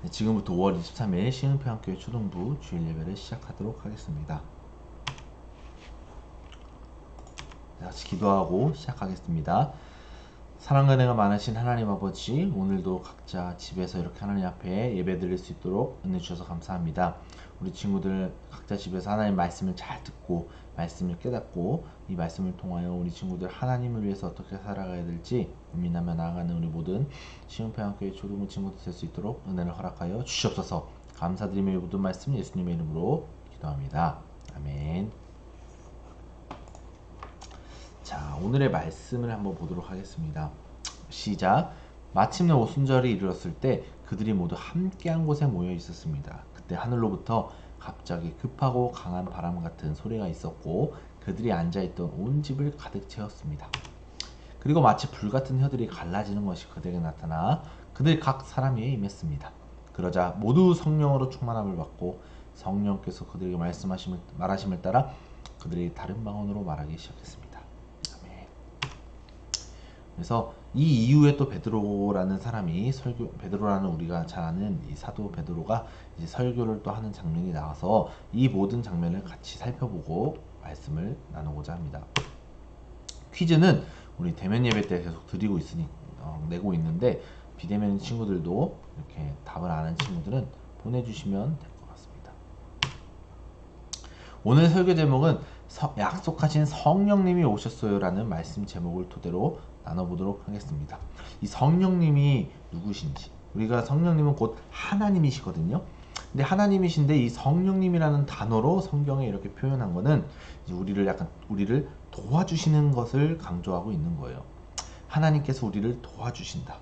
네, 지금부터 5월 23일 시흥평학교의 초등부 주일 예배를 시작하도록 하겠습니다. 같이 기도하고 시작하겠습니다. 사랑과 은혜가 많으신 하나님 아버지, 오늘도 각자 집에서 이렇게 하나님 앞에 예배 드릴 수 있도록 은혜 주셔서 감사합니다. 우리 친구들 각자 집에서 하나님 말씀을 잘 듣고 말씀을 깨닫고 이 말씀을 통하여 우리 친구들 하나님을 위해서 어떻게 살아가야 될지 고민하며 나아가는 우리 모든 시흥평학교의 초등부 친구들 될 수 있도록 은혜를 허락하여 주시옵소서. 감사드리며 이 모든 말씀 예수님의 이름으로 기도합니다. 아멘. 자, 오늘의 말씀을 한번 보도록 하겠습니다. 시작. 마침내 오순절이 이르렀을 때 그들이 모두 함께한 곳에 모여 있었습니다. 그때 하늘로부터 갑자기 급하고 강한 바람 같은 소리가 있었고 그들이 앉아있던 온 집을 가득 채웠습니다. 그리고 마치 불같은 혀들이 갈라지는 것이 그들에게 나타나 그들 각 사람 위에 임했습니다. 그러자 모두 성령으로 충만함을 받고 성령께서 그들에게 말하심을 따라 그들이 다른 방언으로 말하기 시작했습니다. 그래서 이 이후에 또 베드로라는 사람이 베드로라는 우리가 잘 아는 이 사도 베드로가 이제 설교를 또 하는 장면이 나와서 이 모든 장면을 같이 살펴보고 말씀을 나누고자 합니다. 퀴즈는 우리 대면 예배 때 계속 드리고 있으니 내고 있는데 비대면 친구들도 이렇게 답을 아는 친구들은 보내주시면 될 것 같습니다. 오늘 설교 제목은 약속하신 성령님이 오셨어요라는 말씀 제목을 토대로 나눠보도록 하겠습니다. 이 성령님이 누구신지, 우리가 성령님은 곧 하나님이시거든요. 근데 하나님이신데 이 성령님이라는 단어로 성경에 이렇게 표현한 거는 이제 우리를 도와주시는 것을 강조하고 있는 거예요. 하나님께서 우리를 도와주신다.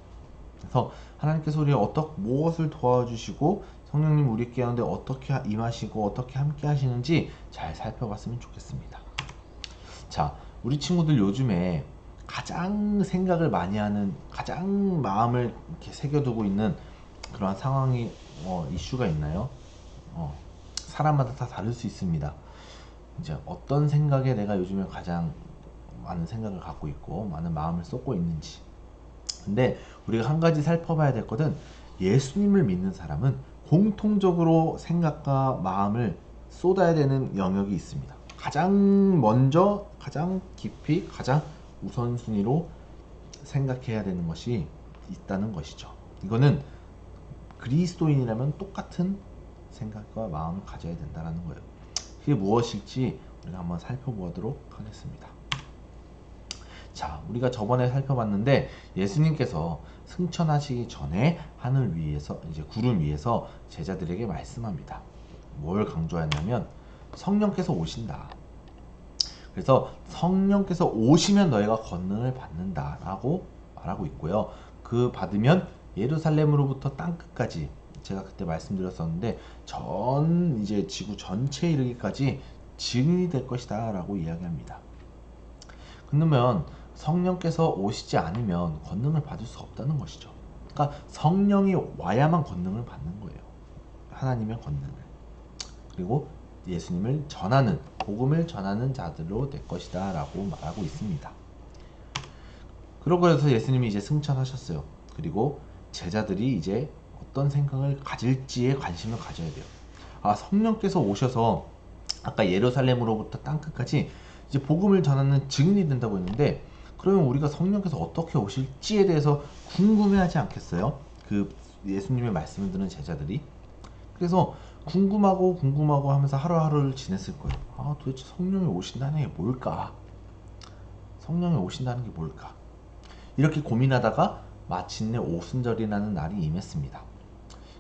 그래서 하나님께서 우리 무엇을 도와주시고 성령님 우리 가운데 어떻게 임하시고 어떻게 함께 하시는지 잘 살펴봤으면 좋겠습니다. 자, 우리 친구들 요즘에 가장 생각을 많이 하는, 가장 마음을 이렇게 새겨두고 있는 그러한 상황이 이슈가 있나요? 사람마다 다 다를 수 있습니다. 이제 어떤 생각에 내가 요즘에 가장 많은 생각을 갖고 있고 많은 마음을 쏟고 있는지. 근데 우리가 한 가지 살펴봐야 될 것은 예수님을 믿는 사람은 공통적으로 생각과 마음을 쏟아야 되는 영역이 있습니다. 가장 먼저, 가장 깊이, 가장 우선순위로 생각해야 되는 것이 있다는 것이죠. 이거는 그리스도인이라면 똑같은 생각과 마음을 가져야 된다는 거예요. 그게 무엇일지 우리가 한번 살펴보도록 하겠습니다. 자, 우리가 저번에 살펴봤는데 예수님께서 승천하시기 전에 하늘 위에서, 이제 구름 위에서 제자들에게 말씀합니다. 뭘 강조하냐면 성령께서 오신다. 그래서 성령께서 오시면 너희가 권능을 받는다라고 말하고 있고요. 그 받으면 예루살렘으로부터 땅끝까지, 제가 그때 말씀드렸었는데 이제 지구 전체에 이르기까지 증인이 될 것이다라고 이야기합니다. 그러면 성령께서 오시지 않으면 권능을 받을 수 없다는 것이죠. 그러니까 성령이 와야만 권능을 받는 거예요. 하나님의 권능을. 그리고 예수님을 전하는, 복음을 전하는 자들로 될 것이다 라고 말하고 있습니다. 그러고 해서 예수님이 이제 승천하셨어요. 그리고 제자들이 이제 어떤 생각을 가질지에 관심을 가져야 돼요. 성령께서 오셔서 아까 예루살렘으로부터 땅끝까지 이제 복음을 전하는 증인이 된다고 했는데, 그러면 우리가 성령께서 어떻게 오실지에 대해서 궁금해하지 않겠어요? 그 예수님의 말씀을 듣는 제자들이. 그래서 궁금하고 하면서 하루하루를 지냈을 거예요. 도대체 성령이 오신다는 게 뭘까? 성령이 오신다는 게 뭘까? 이렇게 고민하다가 마침내 오순절이라는 날이 임했습니다.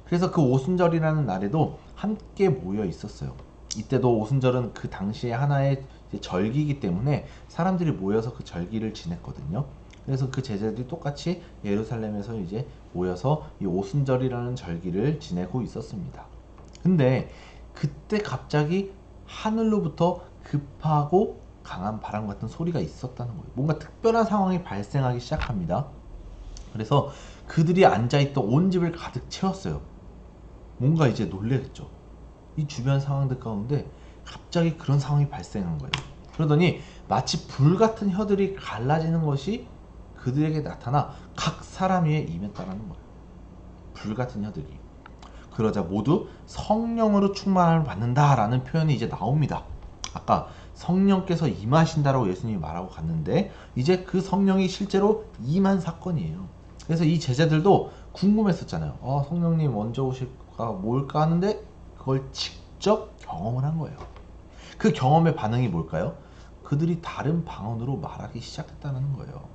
그래서 그 오순절이라는 날에도 함께 모여 있었어요. 이때도 오순절은 그 당시에 하나의 절기이기 때문에 사람들이 모여서 그 절기를 지냈거든요. 그래서 그 제자들이 똑같이 예루살렘에서 이제 모여서 이 오순절이라는 절기를 지내고 있었습니다. 근데 그때 갑자기 하늘로부터 급하고 강한 바람 같은 소리가 있었다는 거예요. 뭔가 특별한 상황이 발생하기 시작합니다. 그래서 그들이 앉아있던 온 집을 가득 채웠어요. 뭔가 이제 놀랬죠. 이 주변 상황들 가운데 갑자기 그런 상황이 발생한 거예요. 그러더니 마치 불같은 혀들이 갈라지는 것이 그들에게 나타나 각 사람 위에 임했다는 거예요. 불같은 혀들이. 그러자 모두 성령으로 충만함을 받는다라는 표현이 이제 나옵니다. 아까 성령께서 임하신다라고 예수님이 말하고 갔는데 이제 그 성령이 실제로 임한 사건이에요. 그래서 이 제자들도 궁금했었잖아요. 성령님 언제 오실까 뭘까 하는데 그걸 직접 경험을 한 거예요. 그 경험의 반응이 뭘까요? 그들이 다른 방언으로 말하기 시작했다는 거예요.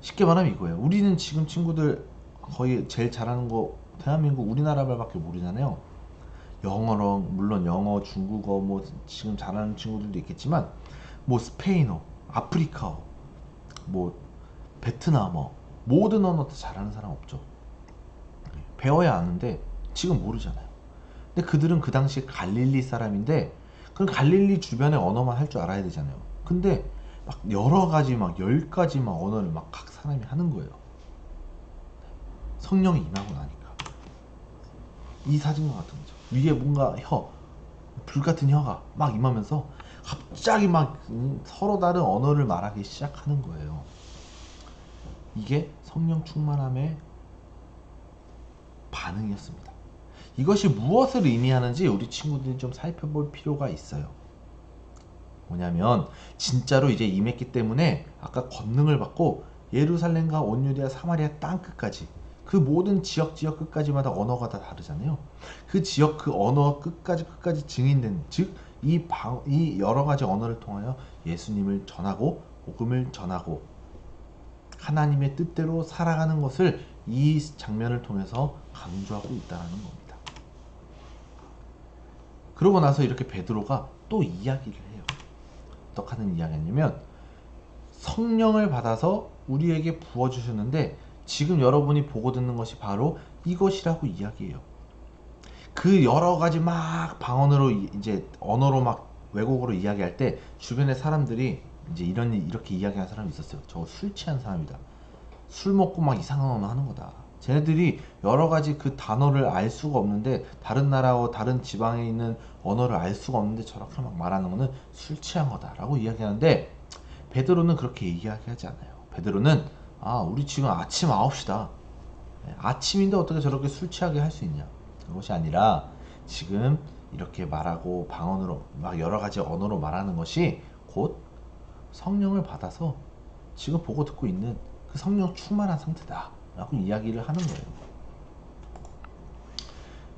쉽게 말하면 이거예요. 우리는 지금 친구들 거의 제일 잘하는 거 대한민국 우리나라 말밖에 모르잖아요. 영어로 물론 영어, 중국어 뭐 지금 잘하는 친구들도 있겠지만 뭐 스페인어, 아프리카어, 뭐 베트남어 모든 언어 다 잘하는 사람 없죠. 배워야 아는데 지금 모르잖아요. 근데 그들은 그 당시 갈릴리 사람인데 그럼 갈릴리 주변의 언어만 할 줄 알아야 되잖아요. 근데 막 여러 가지 막 10가지 막 언어를 막 각 사람이 하는 거예요. 성령이 임하고 나니까 이 사진과 같은 거죠. 위에 뭔가 불 같은 혀가 막 임하면서 갑자기 막 서로 다른 언어를 말하기 시작하는 거예요. 이게 성령 충만함의 반응이었습니다. 이것이 무엇을 의미하는지 우리 친구들이 좀 살펴볼 필요가 있어요. 뭐냐면 진짜로 이제 임했기 때문에 아까 권능을 받고 예루살렘과 온 유대와 사마리아 땅 끝까지 그 모든 지역 끝까지마다 언어가 다 다르잖아요. 그 지역 그 언어 끝까지 증인된 즉 이 여러 가지 언어를 통하여 예수님을 전하고 복음을 전하고 하나님의 뜻대로 살아가는 것을 이 장면을 통해서 강조하고 있다는 겁니다. 그러고 나서 이렇게 베드로가 또 이야기를 해요. 어떻게 하는 이야기냐면 성령을 받아서 우리에게 부어주셨는데 지금 여러분이 보고 듣는 것이 바로 이것이라고 이야기해요. 그 여러 가지 막 방언으로 이제 언어로 막 외국어로 이야기할 때 주변의 사람들이 이제 이렇게 이야기하는 사람이 있었어요. 저거 술 취한 사람이다. 술 먹고 막 이상한 언어 하는 거다. 쟤네들이 여러 가지 그 단어를 알 수가 없는데 다른 나라와 다른 지방에 있는 언어를 알 수가 없는데 저렇게 막 말하는 거는 술 취한 거다라고 이야기하는데 베드로는 그렇게 이야기하지 않아요. 베드로는 우리 지금 아침 9시다. 아침인데 어떻게 저렇게 술 취하게 할 수 있냐. 그것이 아니라 지금 이렇게 말하고 방언으로 막 여러 가지 언어로 말하는 것이 곧 성령을 받아서 지금 보고 듣고 있는 그 성령 충만한 상태다 라고 이야기를 하는 거예요.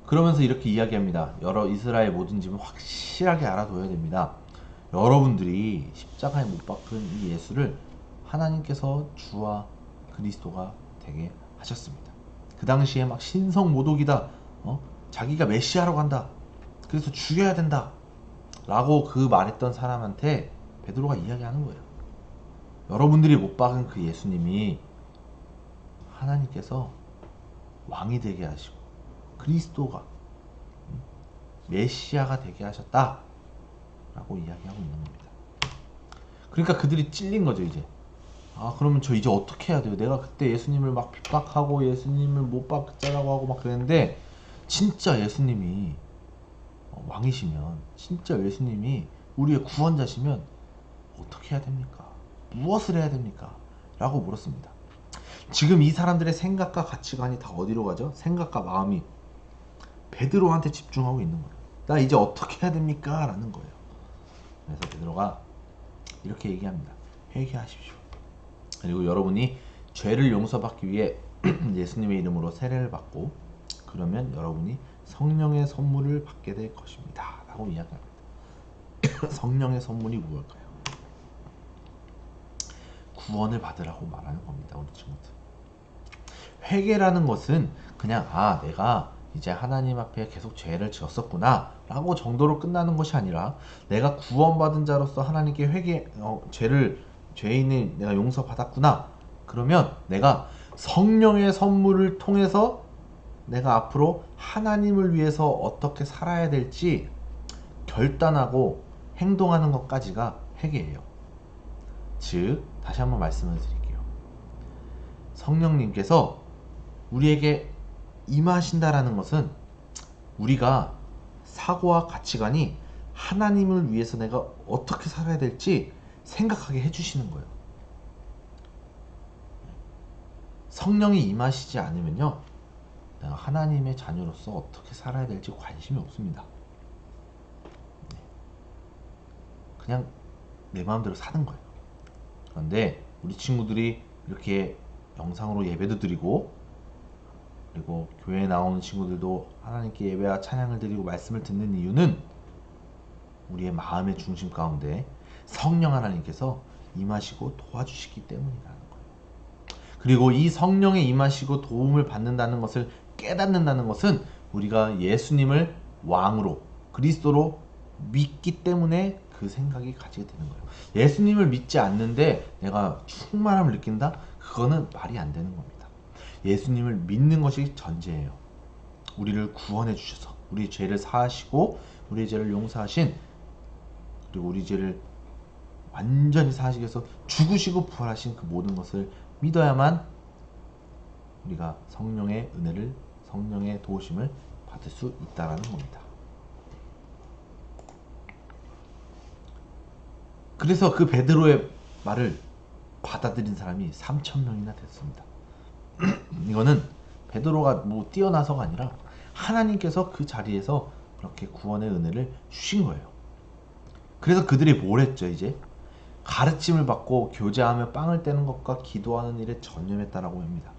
그러면서 이렇게 이야기합니다. 여러 이스라엘 모든 집은 확실하게 알아둬야 됩니다. 여러분들이 십자가에 못 박힌 이 예수를 하나님께서 주와 그리스도가 되게 하셨습니다. 그 당시에 막 신성 모독이다. 자기가 메시아라고 한다. 그래서 죽여야 된다. 라고 그 말했던 사람한테 베드로가 이야기하는 거예요. 여러분들이 못 박은 그 예수님이 하나님께서 왕이 되게 하시고 그리스도가 메시아가 되게 하셨다 라고 이야기하고 있는 겁니다. 그러니까 그들이 찔린 거죠. 이제 그러면 저 이제 어떻게 해야 돼요? 내가 그때 예수님을 막 핍박하고 예수님을 못 박자라고 하고 막 그랬는데 진짜 예수님이 왕이시면 진짜 예수님이 우리의 구원자시면 어떻게 해야 됩니까? 무엇을 해야 됩니까? 라고 물었습니다. 지금 이 사람들의 생각과 가치관이 다 어디로 가죠? 생각과 마음이 베드로한테 집중하고 있는 거예요. 나 이제 어떻게 해야 됩니까? 라는 거예요. 그래서 베드로가 이렇게 얘기합니다. 회개하십시오. 그리고 여러분이 죄를 용서받기 위해 예수님의 이름으로 세례를 받고 그러면 여러분이 성령의 선물을 받게 될 것입니다. 라고 이야기합니다. 성령의 선물이 무엇일까요? 구원을 받으라고 말하는 겁니다. 우리 친구들. 회개라는 것은 그냥 내가 이제 하나님 앞에 계속 죄를 지었었구나 라고 정도로 끝나는 것이 아니라 내가 구원받은 자로서 하나님께 죄인을 내가 용서받았구나. 그러면 내가 성령의 선물을 통해서 내가 앞으로 하나님을 위해서 어떻게 살아야 될지 결단하고 행동하는 것까지가 회개예요. 즉 다시 한번 말씀을 드릴게요. 성령님께서 우리에게 임하신다라는 것은 우리가 사고와 가치관이 하나님을 위해서 내가 어떻게 살아야 될지 생각하게 해주시는 거예요. 성령이 임하시지 않으면요 내가 하나님의 자녀로서 어떻게 살아야 될지 관심이 없습니다. 그냥 내 마음대로 사는 거예요. 그런데 우리 친구들이 이렇게 영상으로 예배도 드리고, 그리고 교회에 나오는 친구들도 하나님께 예배와 찬양을 드리고 말씀을 듣는 이유는 우리의 마음의 중심 가운데 성령 하나님께서 임하시고 도와주시기 때문이라는 거예요. 그리고 이 성령에 임하시고 도움을 받는다는 것을 깨닫는다는 것은 우리가 예수님을 왕으로, 그리스도로 믿기 때문에 그 생각이 가지게 되는 거예요. 예수님을 믿지 않는데 내가 충만함을 느낀다? 그거는 말이 안 되는 겁니다. 예수님을 믿는 것이 전제예요. 우리를 구원해 주셔서 우리 죄를 사하시고 우리 죄를 용서하신, 그리고 우리 죄를 완전히 사하시기 위해서 죽으시고 부활하신 그 모든 것을 믿어야만 우리가 성령의 은혜를, 성령의 도우심을 받을 수 있다라는 겁니다. 그래서 그 베드로의 말을 받아들인 사람이 3,000명이나 됐습니다. 이거는 베드로가 뭐 뛰어나서가 아니라 하나님께서 그 자리에서 그렇게 구원의 은혜를 주신 거예요. 그래서 그들이 뭘 했죠? 이제 가르침을 받고 교제하며 빵을 떼는 것과 기도하는 일에 전념했다라고 합니다.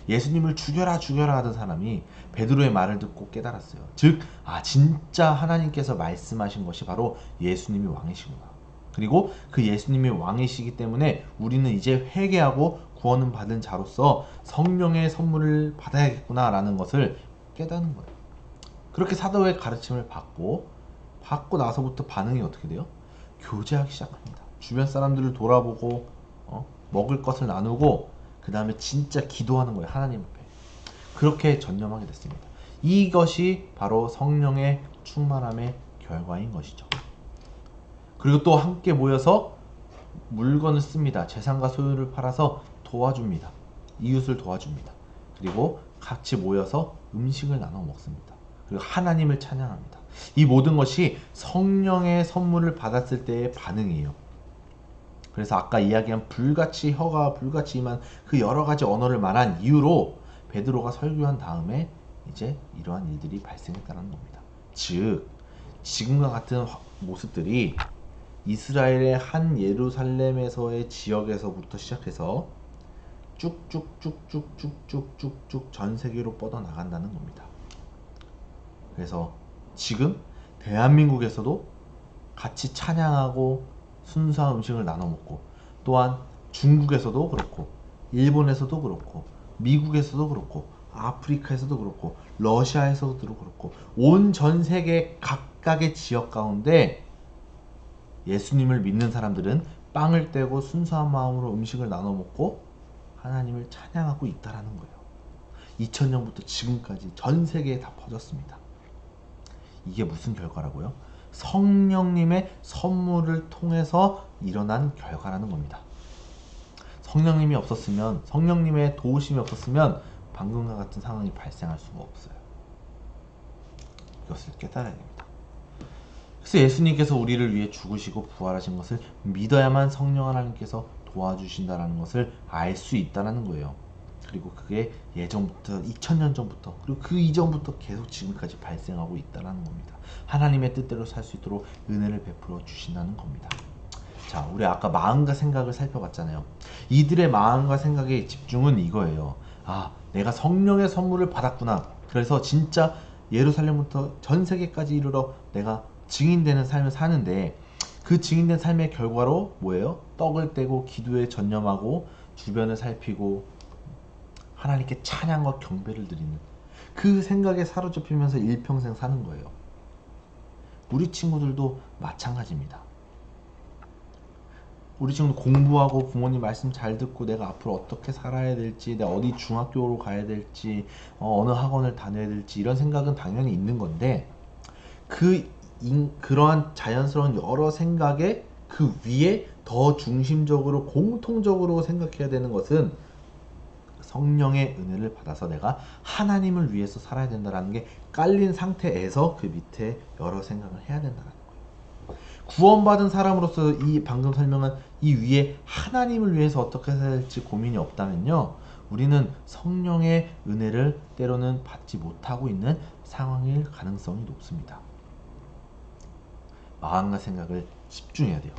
예수님을 죽여라 죽여라 하던 사람이 베드로의 말을 듣고 깨달았어요. 즉, 진짜 하나님께서 말씀하신 것이 바로 예수님이 왕이시구나. 그리고 그 예수님이 왕이시기 때문에 우리는 이제 회개하고 구원을 받은 자로서 성령의 선물을 받아야겠구나 라는 것을 깨닫는 거예요. 그렇게 사도의 가르침을 받고 나서부터 반응이 어떻게 돼요? 교제하기 시작합니다. 주변 사람들을 돌아보고 먹을 것을 나누고 그 다음에 진짜 기도하는 거예요. 하나님 앞에. 그렇게 전념하게 됐습니다. 이것이 바로 성령의 충만함의 결과인 것이죠. 그리고 또 함께 모여서 물건을 씁니다. 재산과 소유를 팔아서 도와줍니다. 이웃을 도와줍니다. 그리고 같이 모여서 음식을 나눠 먹습니다. 그리고 하나님을 찬양합니다. 이 모든 것이 성령의 선물을 받았을 때의 반응이에요. 그래서 아까 이야기한 불같이 혀가 불같이 임한 그 여러 가지 언어를 말한 이유로 베드로가 설교한 다음에 이제 이러한 일들이 발생했다는 겁니다. 즉, 지금과 같은 모습들이 이스라엘의 한 예루살렘에서의 지역에서부터 시작해서 쭉쭉쭉쭉쭉쭉쭉쭉 전 세계로 뻗어나간다는 겁니다. 그래서 지금 대한민국에서도 같이 찬양하고 순수한 음식을 나눠 먹고, 또한 중국에서도 그렇고 일본에서도 그렇고 미국에서도 그렇고 아프리카에서도 그렇고 러시아에서도 그렇고 온 전 세계 각각의 지역 가운데 예수님을 믿는 사람들은 빵을 떼고 순수한 마음으로 음식을 나눠 먹고 하나님을 찬양하고 있다라는 거예요. 2000년부터 지금까지 전 세계에 다 퍼졌습니다. 이게 무슨 결과라고요? 성령님의 선물을 통해서 일어난 결과라는 겁니다. 성령님이 없었으면, 성령님의 도우심이 없었으면 방금과 같은 상황이 발생할 수가 없어요. 이것을 깨달아야 됩니다. 그래서 예수님께서 우리를 위해 죽으시고 부활하신 것을 믿어야만 성령 하나님께서 도와주신다는 것을 알 수 있다는 거예요. 그리고 그게 예전부터 2000년 전부터, 그리고 그 이전부터 계속 지금까지 발생하고 있다는 겁니다. 하나님의 뜻대로 살 수 있도록 은혜를 베풀어 주신다는 겁니다. 자, 우리 아까 마음과 생각을 살펴봤잖아요. 이들의 마음과 생각의 집중은 이거예요. 내가 성령의 선물을 받았구나. 그래서 진짜 예루살렘부터 전 세계까지 이르러 내가 증인되는 삶을 사는데, 그 증인된 삶의 결과로 뭐예요? 떡을 떼고 기도에 전념하고 주변을 살피고 하나님께 찬양과 경배를 드리는 그 생각에 사로잡히면서 일평생 사는 거예요. 우리 친구들도 마찬가지입니다. 우리 친구도 공부하고 부모님 말씀 잘 듣고 내가 앞으로 어떻게 살아야 될지, 내가 어디 중학교로 가야 될지, 어느 학원을 다녀야 될지 이런 생각은 당연히 있는 건데, 그러한 자연스러운 여러 생각에 그 위에 더 중심적으로 공통적으로 생각해야 되는 것은 성령의 은혜를 받아서 내가 하나님을 위해서 살아야 된다는 게 깔린 상태에서 그 밑에 여러 생각을 해야 된다는 거예요. 구원받은 사람으로서 이 방금 설명한 이 위에 하나님을 위해서 어떻게 살아야 될지 고민이 없다면요, 우리는 성령의 은혜를 때로는 받지 못하고 있는 상황일 가능성이 높습니다. 마음과 생각을 집중해야 돼요.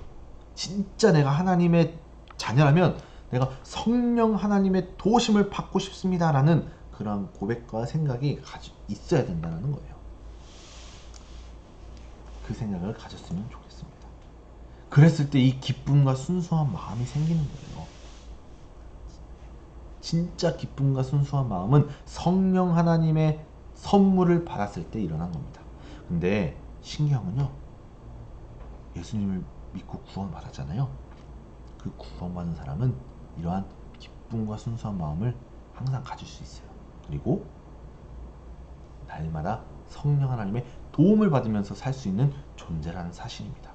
진짜 내가 하나님의 자녀라면 내가 성령 하나님의 도우심을 받고 싶습니다 라는 그런 고백과 생각이 있어야 된다는 거예요. 그 생각을 가졌으면 좋겠습니다. 그랬을 때 이 기쁨과 순수한 마음이 생기는 거예요. 진짜 기쁨과 순수한 마음은 성령 하나님의 선물을 받았을 때 일어난 겁니다. 근데 신기한 건요, 예수님을 믿고 구원받았잖아요. 그 구원받은 사람은 이러한 기쁨과 순수한 마음을 항상 가질 수 있어요. 그리고 날마다 성령 하나님의 도움을 받으면서 살 수 있는 존재라는 사실입니다.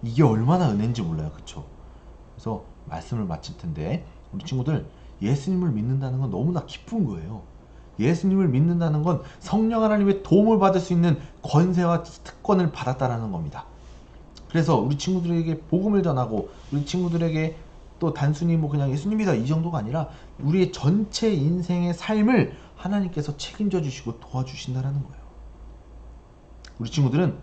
이게 얼마나 은혜인지 몰라요. 그쵸? 그래서 말씀을 마칠 텐데, 우리 친구들, 예수님을 믿는다는 건 너무나 기쁜 거예요. 예수님을 믿는다는 건 성령 하나님의 도움을 받을 수 있는 권세와 특권을 받았다라는 겁니다. 그래서 우리 친구들에게 복음을 전하고, 우리 친구들에게 또 단순히 뭐 그냥 예수님이다 이 정도가 아니라 우리의 전체 인생의 삶을 하나님께서 책임져 주시고 도와주신다라는 거예요. 우리 친구들은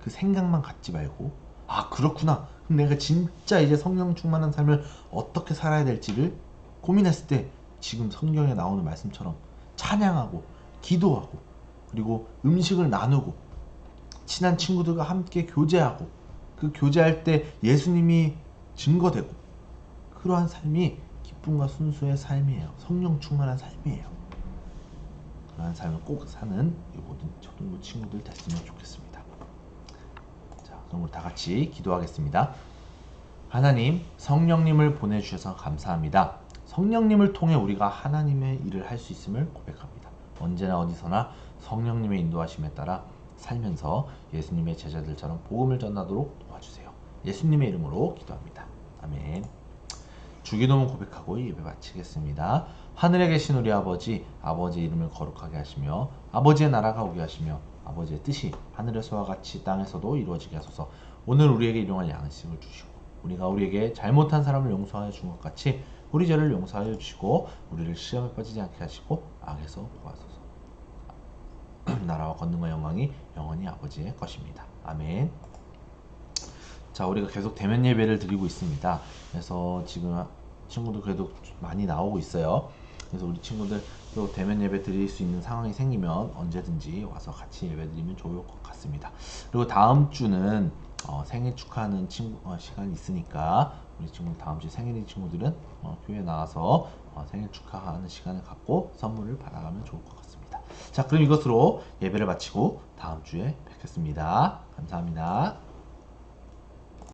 그 생각만 갖지 말고, 아 그렇구나, 그럼 내가 진짜 이제 성령 충만한 삶을 어떻게 살아야 될지를 고민했을 때 지금 성경에 나오는 말씀처럼 찬양하고 기도하고, 그리고 음식을 나누고 친한 친구들과 함께 교제하고, 그 교제할 때 예수님이 증거되고, 그러한 삶이 기쁨과 순수의 삶이에요. 성령 충만한 삶이에요. 그러한 삶을 꼭 사는 이 모든 초등부 친구들 됐으면 좋겠습니다. 자, 그럼 우리 다 같이 기도하겠습니다. 하나님, 성령님을 보내주셔서 감사합니다. 성령님을 통해 우리가 하나님의 일을 할 수 있음을 고백합니다. 언제나 어디서나 성령님의 인도하심에 따라 살면서 예수님의 제자들처럼 복음을 전하도록 도와주세요. 예수님의 이름으로 기도합니다. 아멘. 주기도문 고백하고 예배 마치겠습니다. 하늘에 계신 우리 아버지, 아버지의 이름을 거룩하게 하시며 아버지의 나라가 오게 하시며 아버지의 뜻이 하늘에서와 같이 땅에서도 이루어지게 하소서. 오늘 우리에게 일용할 양식을 주시고, 우리가 우리에게 잘못한 사람을 용서하여 준 것 같이 우리 죄를 용서하여 주시고, 우리를 시험에 빠지지 않게 하시고 악에서 구하소서. 나라와 권능과 영광이 영원히 아버지의 것입니다. 아멘. 자, 우리가 계속 대면 예배를 드리고 있습니다. 그래서 지금 친구들 그래도 많이 나오고 있어요. 그래서 우리 친구들 또 대면 예배 드릴 수 있는 상황이 생기면 언제든지 와서 같이 예배 드리면 좋을 것 같습니다. 그리고 다음 주는 생일 축하하는 시간이 있으니까 우리 친구 다음 주 생일인 친구들은 교회 나와서 생일 축하하는 시간을 갖고 선물을 받아가면 좋을 것 같습니다. 자, 그럼 이것으로 예배를 마치고 다음 주에 뵙겠습니다. 감사합니다.